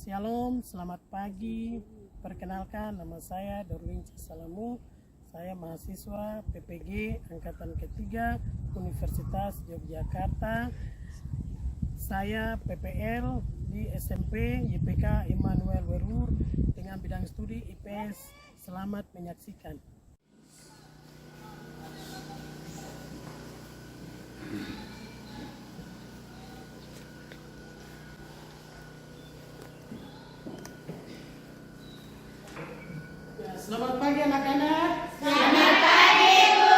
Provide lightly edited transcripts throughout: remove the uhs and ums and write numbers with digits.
Shalom, selamat pagi. Perkenalkan, nama saya Darwin Salamu. Saya mahasiswa PPG Angkatan Ketiga Universitas Yogyakarta. Saya PPL di SMP YPK Immanuel Werur dengan bidang studi IPS. Selamat menyaksikan. Selamat pagi anak-anak. Selamat pagi, Bu.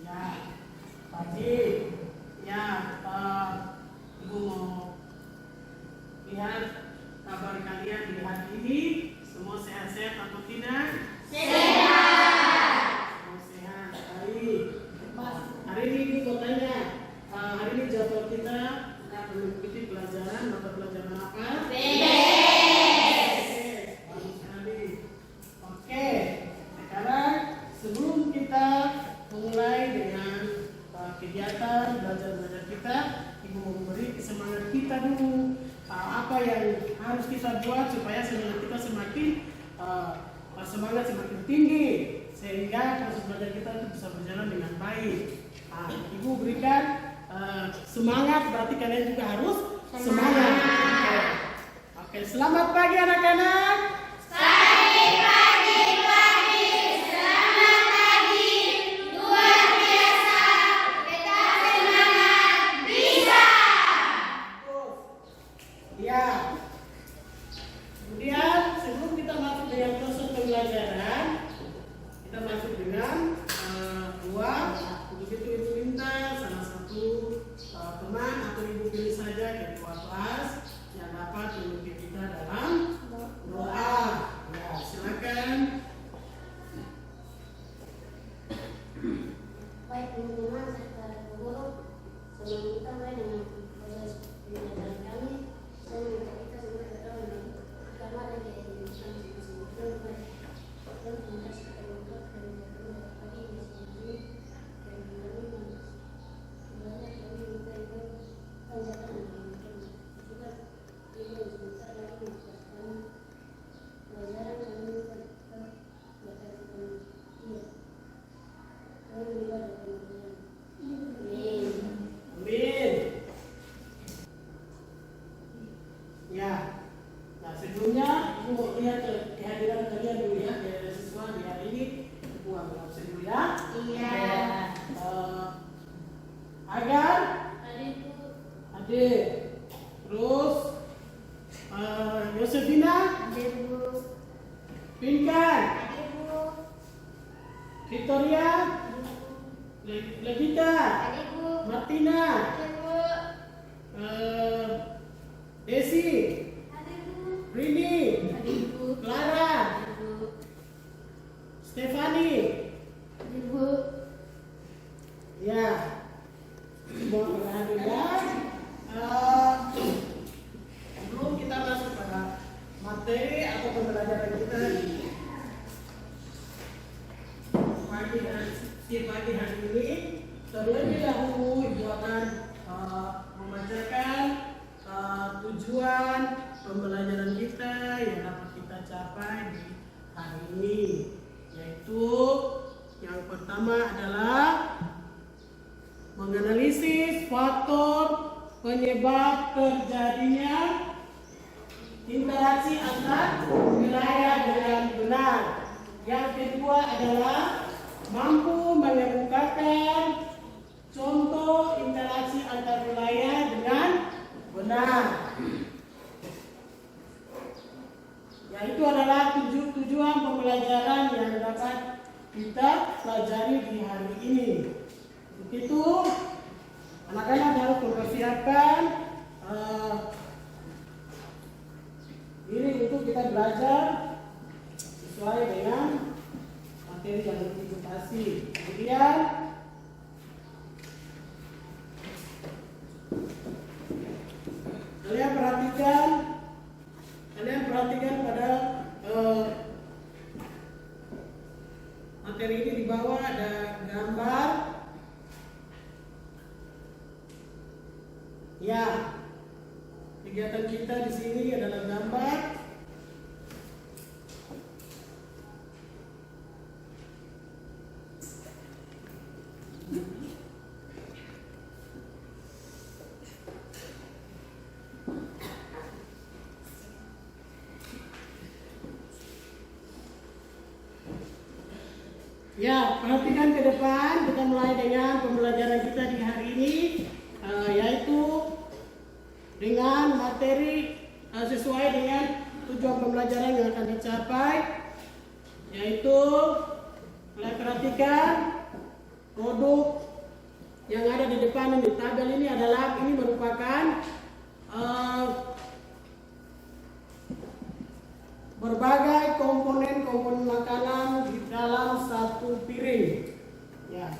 Ya, pagi. Ya, Ibu mau lihat kabar kalian di hari ini. Semua sehat-sehat atau tidak? Sehat. Semua sehat. Baik. Hari ini Ibu mau tanya. Hari ini jadwal kita akan mengikuti pelajaran mata pelajaran apa? Sebelum kita mulai dengan kegiatan belajar kita, Ibu mau memberi semangat kita dulu. Apa yang harus kita buat supaya semangat kita semakin tinggi, sehingga proses belajar kita itu bisa berjalan dengan baik. Ibu berikan semangat, berarti kalian juga harus semangat. Oke, selamat pagi anak-anak. Ya. Kemudian sebelum kita masuk dengan proses pembelajaran, kita masuk dengan ruang. Untuk itu Ibu minta salah satu teman atau Ibu pilih saja ketua kelas yang dapat memimpin kita dalam doa. Ya, silakan. Baik teman-teman serta guru, sebelum kita mulai dengan proses pembelajaran kami, saya minta kita semua datang dengan kamar yang diinginkan masing-masing. Dan kita sekarang untuk pembelajaran pagi di sini dan kami sebenarnya kami minta itu panjatkan dengan juga ibu sebentar lagi menjelaskan pelajaran kami minta kita bacakan iya. Kami minta dengan Amin. Ya. Nah, sebelumnya Ibu mau lihat kehadiran kalian dulu ya, dari siswa di hari ini. Ibu ambil absen dulu ya. Iya. Agar adik. Terus Yosefina, Pinkan, Victoria, Levita, Martina, Desi, Rini, Clara, Stefani. Ya, semua berhadir ya. Sebelum kita masuk pada materi atau pembelajaran kita di pagi hari ini, terlebih dahulu Ibu akan membacakan tujuan pembelajaran kita yang dapat kita capai di hari ini, yaitu yang pertama adalah menganalisis faktor penyebab terjadinya interaksi antar wilayah dengan benar. Yang kedua adalah mampu mengemukakan contoh interaksi antar wilayah dengan benar. Yaitu adalah tujuan pembelajaran yang dapat kita pelajari di hari ini. Untuk itu, anak-anak harus mempersiapkan ini untuk kita belajar sesuai dengan materi yang dipresentasi. Kemudian kalian perhatikan pada materi ini. Di bawah ada gambar. Ya, di Kegiatan kita di sini adalah gambar ya, perhatikan ke depan. Kita mulai dengan pembelajaran kita di hari ini, yaitu dengan materi sesuai dengan tujuan pembelajaran yang akan dicapai, yaitu mulai perhatikan produk yang ada di depan di tabel ini merupakan berbagai komponen makanan di dalam satu piring. Ya,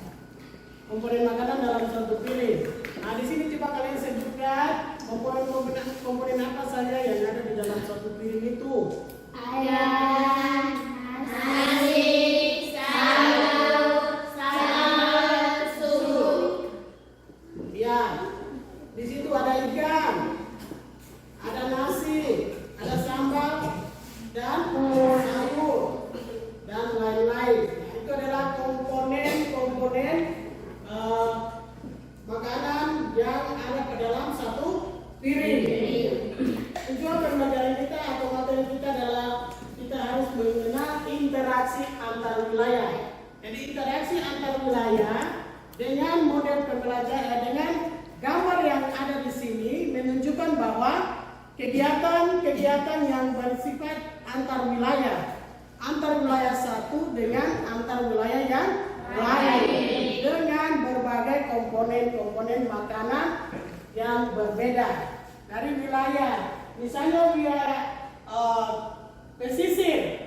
komponen makanan dalam satu piring. Nah, di sini coba kalian sebutkan komponen apa saja yang ada di dalam satu piring itu. Ayam, nasi, sayur, susu. Ya, di situ ada ikan, ada nasi, ada sambal, dan sayur, dan lain-lain. Nah, itu adalah komponen makanan yang ada ke dalam satu piring. Tujuan pembelajaran kita atau materi kita adalah kita harus mengenal interaksi antar wilayah. Jadi interaksi antar wilayah dengan model pembelajaran, dengan gambar yang ada di sini menunjukkan bahwa kegiatan yang bersifat antar wilayah satu dengan antar wilayah yang lain dengan berbagai komponen makanan yang berbeda dari wilayah. Misalnya wilayah pesisir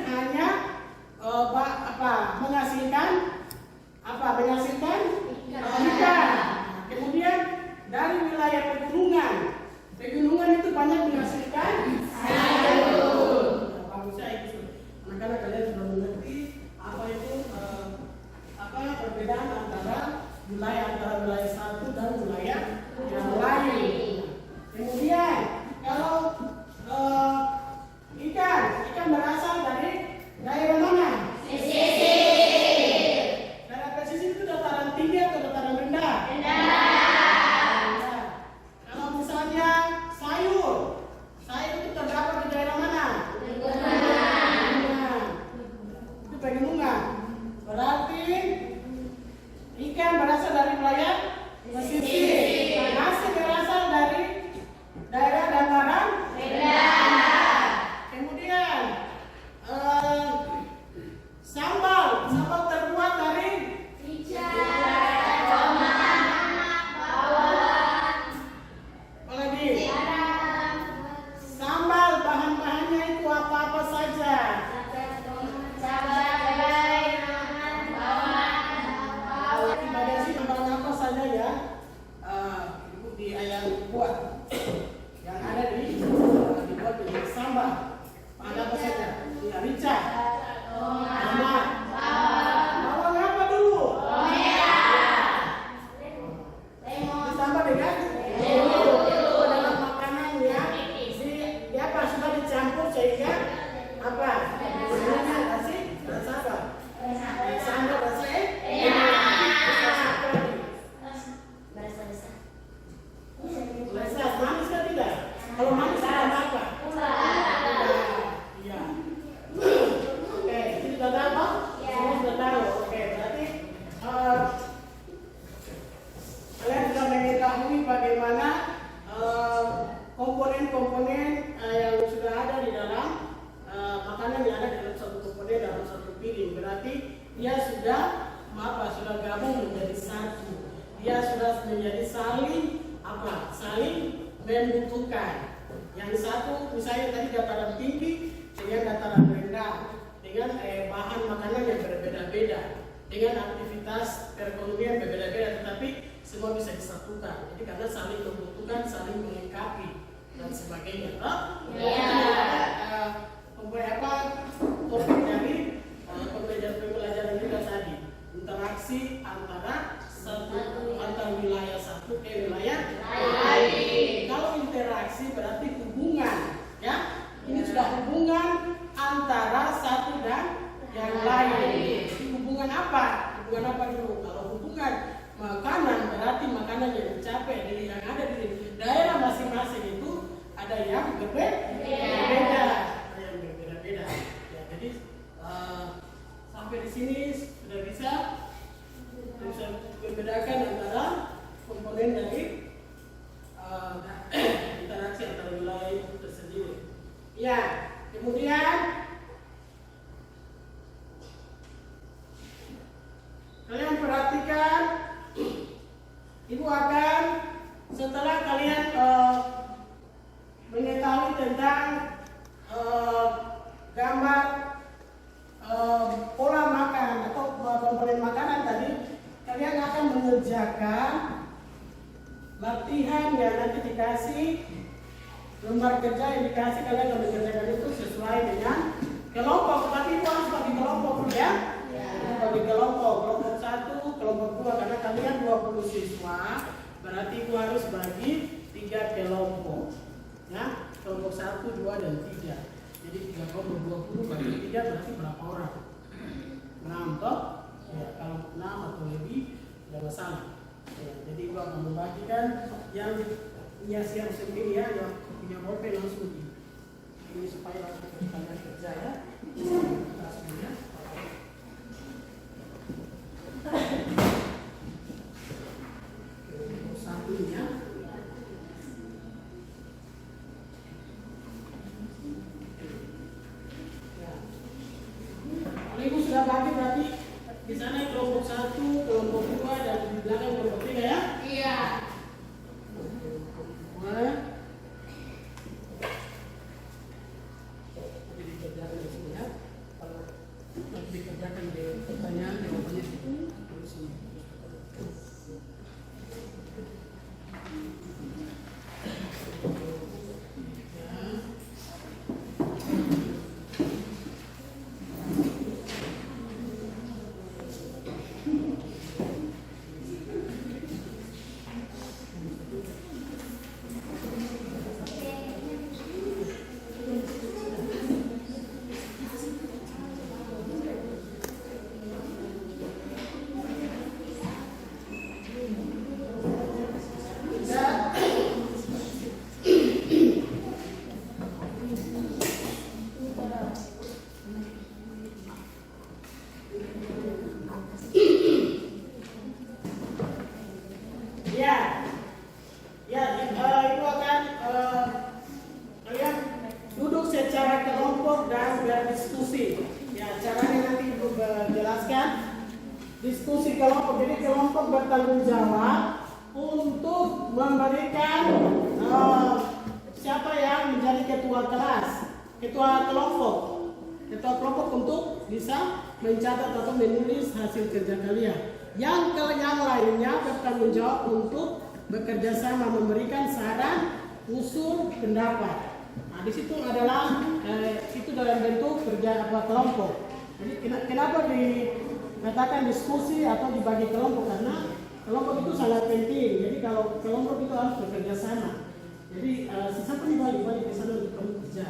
hanya menghasilkan ikan. Kemudian dari wilayah pegunungan itu banyak menghasilkan sayur. Bagusnya itu. Anak-anak kalian sudah mengerti apa itu perbedaan antara wilayah satu dan wilayah yang lain. Kemudian kalau ikan berasal dari daerah mana? Daerah pesisir itu dataran tinggi atau dataran rendah? Kalau misalnya sayur itu terdapat di daerah mana? Itu pegunungan. Berarti ikan berasal dari wilayah pesisir. Nasi berasal dari daerah dataran rendah. Kemudian sambal terbuat dari apalagi sambal bahan-bahannya itu apa saja? Bagasi bahan apa saja ya? Ibu yang buat yang ada dibuat dengan sambal. Bahan apa saja? Ya, rica, tomat, bawang apa dulu? Ditambah dengan itu adalah makanan yang sudah dicampur sehingga apa? Misalnya kasih rasa apa? Sambal rasa lezat, manis kan tidak? Kalau manis apa? Iya. Oke, ini sudah tahu? Semua sudah tahu. Oke, berarti kalian sudah mengetahui bagaimana komponen yang sudah ada di dalam makanan yang ada dalam satu komponen dalam satu piring. Berarti dia sudah gabung menjadi satu. Dia sudah menjadi saling membutuhkan. Yang satu misalnya tadi dataran tinggi dengan dataran rendah, dengan bahan makanan yang berbeda-beda, dengan aktivitas perekonomian berbeda-beda, tetapi semua bisa disatukan. Jadi karena saling membutuhkan, saling melengkapi dan sebagainya. Topik dari pembelajaran kita tadi, interaksi antara wilayah satu ke wilayah lain. Kalau interaksi berarti hubungan, ya. Ini sudah hubungan antara satu dan yang lain. Hubungan apa? Hubungan apa dulu? Kalau hubungan makanan berarti makanan yang dicapai dari yang ada di daerah masing-masing itu ada yang berbeda. Ada yang berbeda-beda. Ya, jadi sampai di sini sudah bisa membedakan antara komponen dari interaksi antara wilayah itu tersendiri. Ya, kemudian kalian perhatikan, ibu akan setelah kalian mengetahui tentang gambar pola makan atau komponen makanan tadi, kalian akan mengerjakan latihan yang nanti dikasih, lembar kerja yang dikasih, kalian akan mengerjakan itu sesuai dengan kelompok. Tapi itu harus bagi kelompok ya. Bagi kelompok 1, kelompok 2, karena kalian 20 siswa, berarti itu harus bagi 3 kelompok. Ya, kelompok 1, 2, dan 3. Jadi 3 kelompok 20 bagi 3 berarti berapa orang? 6 toh? Ya, kalau 6 atau lebih tidak masalah. Ya, jadi gua akan membagikan yang punya siap sendiri ya, yang punya bolpen langsung ini supaya langsung kalian kerja ya. Semuanya. Satunya. Ya. Kalau ibu sudah bagi berarti di sana kelompok 1, kelompok 2, dan di belakang kelompok 3 ya? Iya. Jadi dikerjakan di sini ya. Kalau nanti dikerjakan di pertanyaan jawabannya itu terus ini. Itu akan kalian duduk secara kelompok dan berdiskusi. Ya, caranya nanti ibu jelaskan. Diskusi kelompok, jadi kelompok bertanggung jawab untuk memberikan siapa yang menjadi ketua kelas, ketua kelompok untuk bisa mencatat atau menulis hasil kerja kalian. Yang lainnya bertanggung jawab untuk bekerja sama memberikan saran, usul, pendapat. Nah, di situ adalah itu dalam bentuk kerja kelompok. Jadi kenapa dikatakan diskusi atau dibagi kelompok? Karena kelompok itu sangat penting. Jadi kalau kelompok itu harus bekerja sama. Jadi sisa pun dibagi ke sana untuk kamu kerja.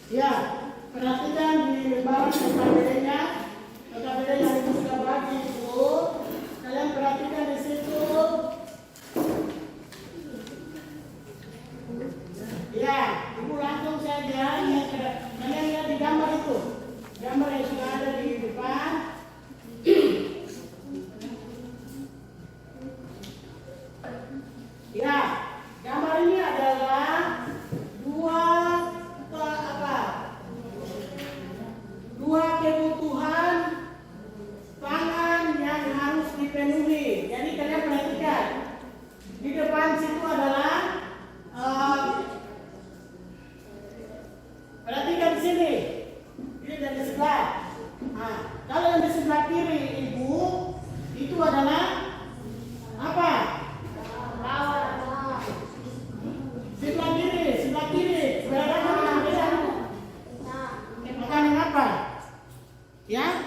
Ya, perhatikan di lembaran KKBD-nya yang ibu sudah bagi itu. Kalian perhatikan di situ. Ya, ibu langsung saja. Kalian lihat di gambar itu, gambar yang sudah ada di depan. Ya, gambar ini adalah dua kebutuhan pangan yang harus dipenuhi. Jadi kalian perhatikan di depan situ adalah perhatikan di sini. Ini dari sebelah. Nah, kalau yang di sebelah kiri ibu itu adalah apa? Sebelah kiri. Sebelah kanan makanan apa? Ya,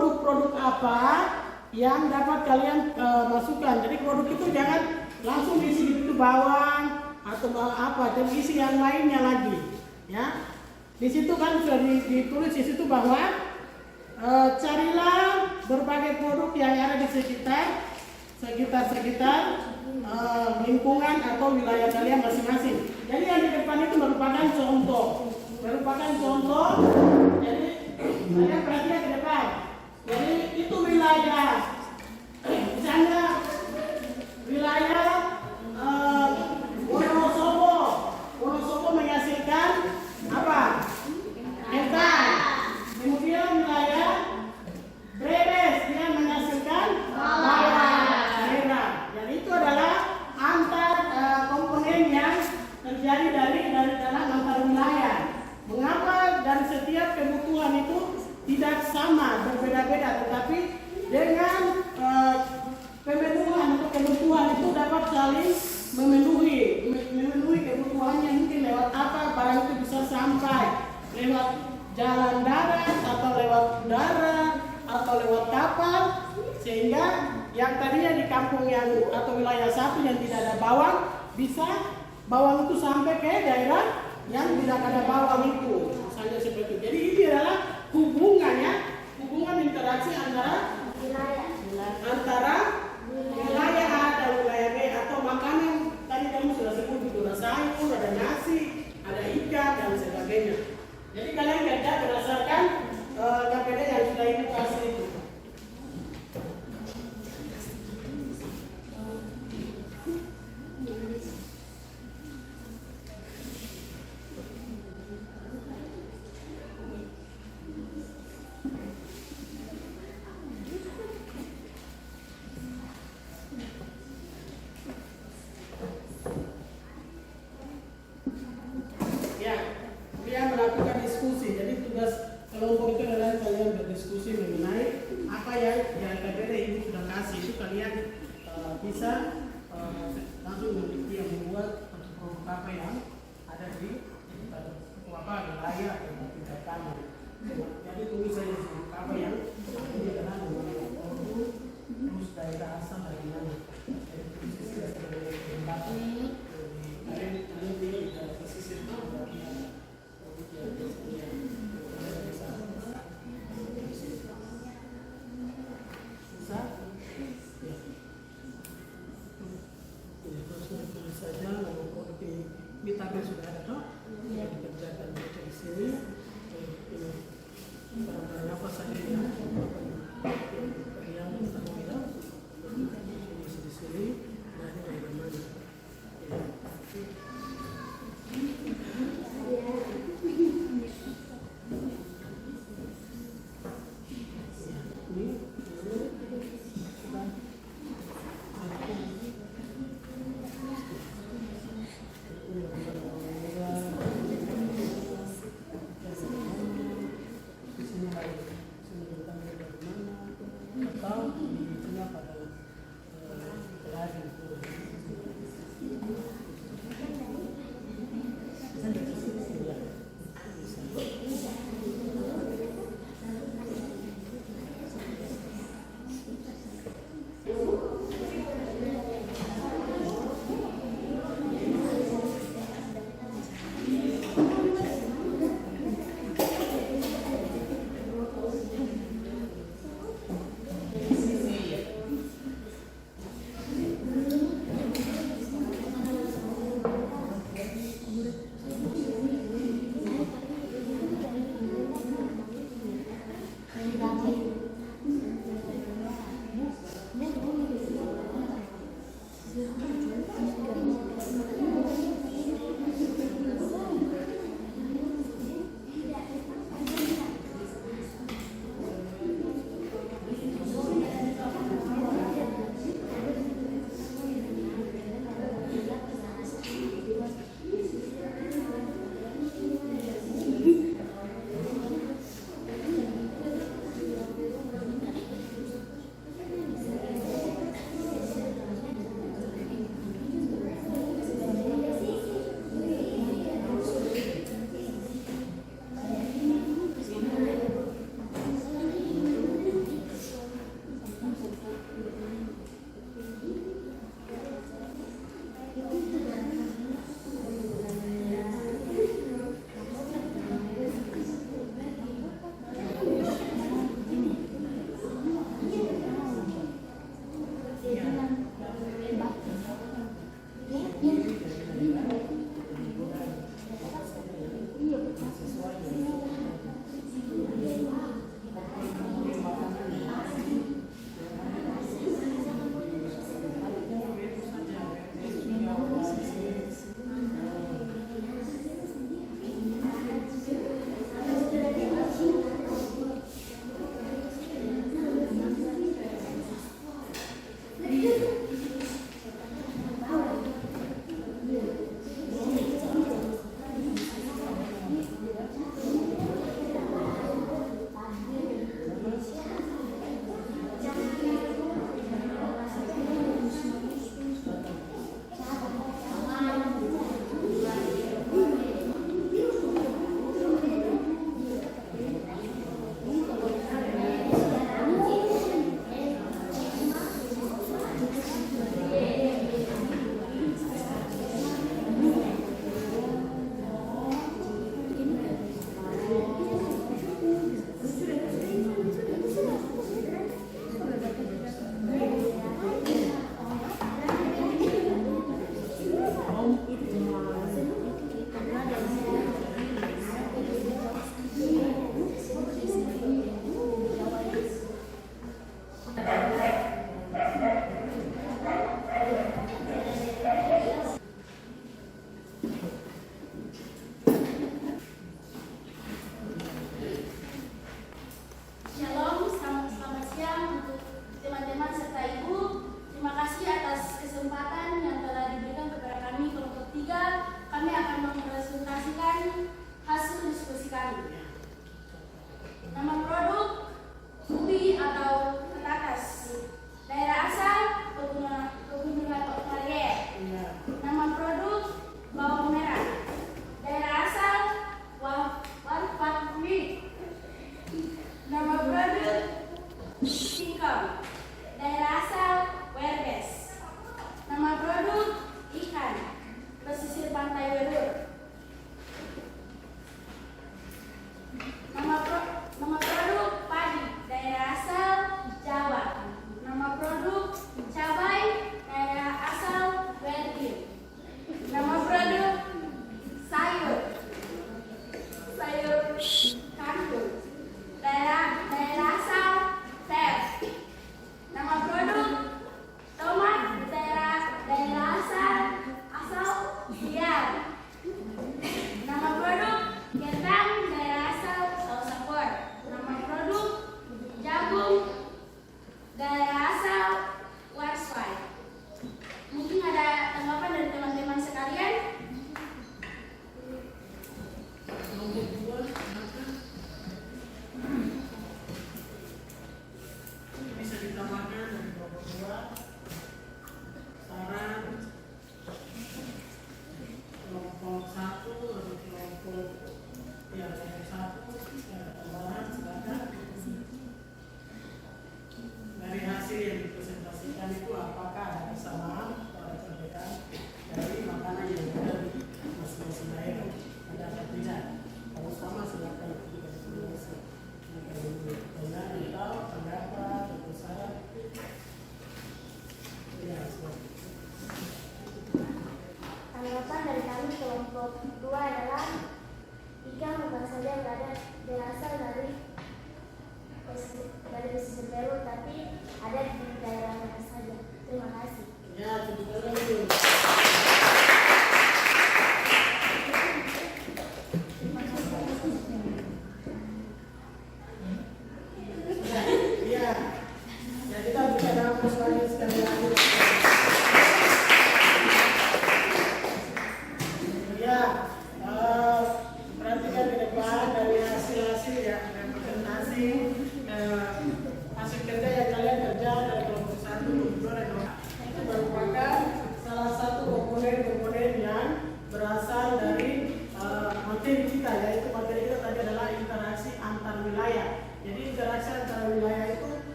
produk-produk apa yang dapat kalian masukkan. Jadi produk itu jangan langsung isi itu bawang atau apa, dan isi yang lainnya lagi. Ya, di situ kan sudah ditulis di situ bahwa carilah berbagai produk yang ada di sekitar lingkungan atau wilayah kalian masing-masing. Jadi yang di depan itu merupakan contoh. Jadi kalian perhatikan di depan. Jadi itu wilayah, misalnya wilayah Wonosobo menghasilkan apa? Ikan. Kemudian wilayah Brebes dia menghasilkan bawang merah. Jadi itu adalah antar komponen yang terjadi dari dalam antar wilayah. Mengapa dari setiap kebutuhan itu tidak sama, berbeda-beda, tetapi dengan pemenuhan atau kebutuhan itu dapat saling memenuhi kebutuhannya. Mungkin lewat apa barang itu bisa sampai lewat jalan darat atau lewat udara atau lewat kapal, sehingga yang tadinya di kampung yang atau wilayah satu yang tidak ada bawang, bisa bawang itu sampai ke daerah yang tidak ada bawang itu, misalnya seperti itu. Jadi ini adalah hubungan interaksi antara wilayah A dan wilayah B, atau makanan tadi kamu sudah sebut itu, ada sayur, ada nasi, ada ikan dan sebagainya. Jadi kalian kerja berdasarkan KPD yang sudah ibu kasih itu. Dia melakukan diskusi. Jadi tugas kelompok itu adalah kalian berdiskusi mengenai apa yang KPD ibu sudah kasih. Itu kalian bisa langsung membuat produk apa yang ada di wilayah atau tingkat kamu. Jadi tulis saja apa yang ini adalah produk, terus daerah asal dari mana. Jadi tulis saja sebagai tempat. Kalian tidak pesisir itu. Ini tabel sudah ada toh, yang dikerjakan baca di sini. Barang-barang apa saja yang tahu bilang, di sini, nah ini bagaimana?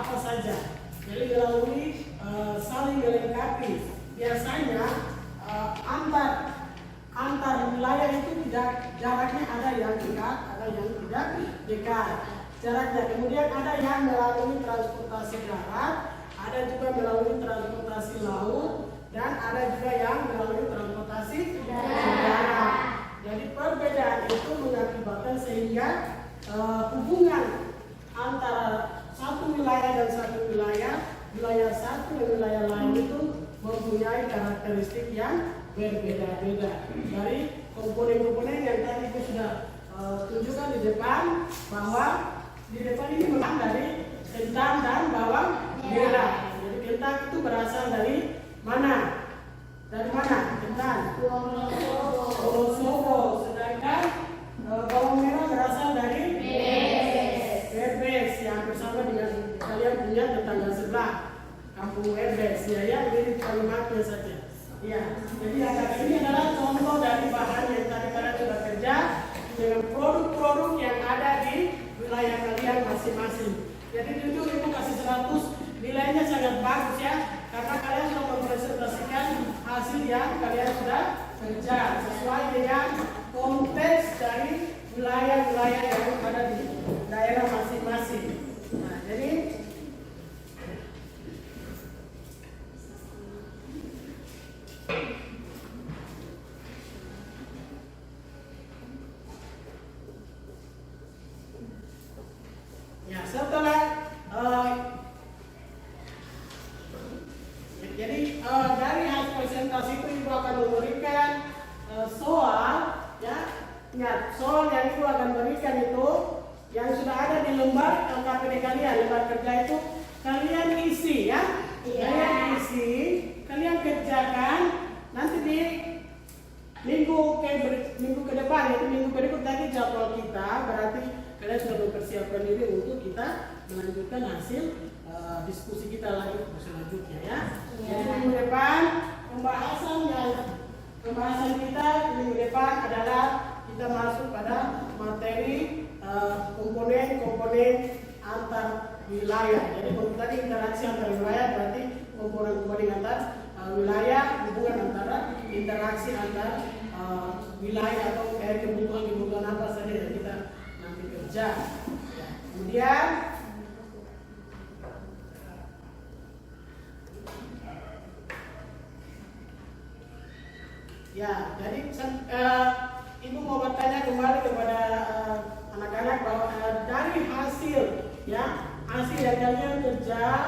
apa saja. Jadi melalui saling melengkapi. Biasanya antar wilayah itu tidak, jaraknya ada yang dekat, ada yang tidak dekat jaraknya. Kemudian ada yang melalui transportasi darat, ada juga melalui transportasi laut, dan ada juga yang melalui transportasi darat. Jadi perbedaan itu mengakibatkan sehingga hubungan antara satu wilayah dan satu wilayah satu dan wilayah lain itu mempunyai karakteristik yang berbeda-beda. Dari komponen-komponen yang tadi kita sudah tunjukkan di depan, bahwa di depan ini memang dari kentang dan bawang merah. Jadi kentang itu berasal dari mana? Dari mana? Kentang Wonosobo. Sedangkan bawang merah berasal dari Brebes, yang bersama dengan kalian punya tetangga sebelah, Kampung Brebes. Ya, mirip kalimatnya saja. Ya, jadi ini adalah contoh dari bahan yang tadi kalian sudah kerja dengan produk-produk yang ada di wilayah kalian masing-masing. Jadi jujur ibu kasih 100, nilainya sangat bagus ya, karena kalian sudah mempresentasikan hasil yang kalian sudah kerja sesuai dengan konteks dari wilayah-wilayah yang ada di daerah masing-masing. Nah, jadi ya, setelah dari hasil presentasi itu ibu akan memberikan soal ya. Ingat, soal yang ibu akan berikan itu yang sudah ada di lembar KPD kalian, lembar kerja itu kalian isi ya. Kalian isi, kalian kerjakan. Nanti di minggu ke depan, yaitu minggu berikut lagi jadwal kita, berarti kalian sudah mempersiapkan diri untuk kita melanjutkan hasil diskusi kita lagi selanjutnya ya. Jadi minggu depan pembahasan kita minggu depan adalah kita masuk pada materi komponen-komponen antar wilayah. Jadi kalau tadi interaksi antar wilayah berarti komponen-komponen antar wilayah, hubungan antara interaksi antar wilayah atau kebutuhan apa saja yang kita nanti kerja. Ya. Kemudian ya, jadi ibu mau bertanya kembali kepada anak-anak bahwa dari hasil yang kalian kerja,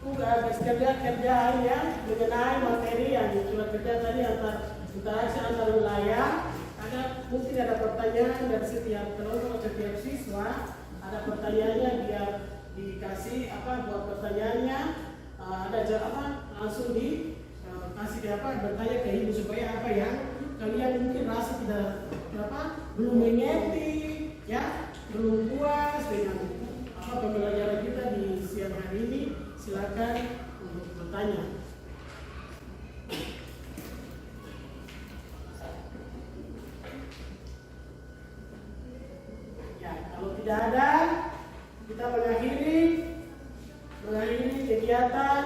tugas kerjaan yang mengenai materi yang sudah kerja tadi antar interaksi antar wilayah, mungkin ada pertanyaan dari setiap penonton, setiap siswa, ada pertanyaannya biar dikasih buat pertanyaannya, ada jawaban langsung kasih bertanya ke ibu supaya apa yang kalian mungkin rasa belum mengerti ya, belum puas dengan pembelajaran kita di siang hari ini, silakan untuk bertanya. Ya, kalau tidak ada, kita mengakhiri kegiatan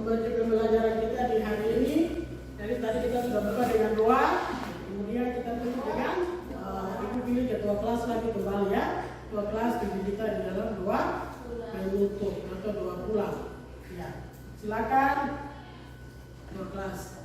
pembelajaran kita di hari ini. Jadi tadi kita sudah buka dengan doa, kemudian kita tutup dengan ibu pilih ketua kelas lagi kembali ya. Ketua kelas pilih kita di dalam doa penutup atau doa pulang. Ya, silakan ketua kelas.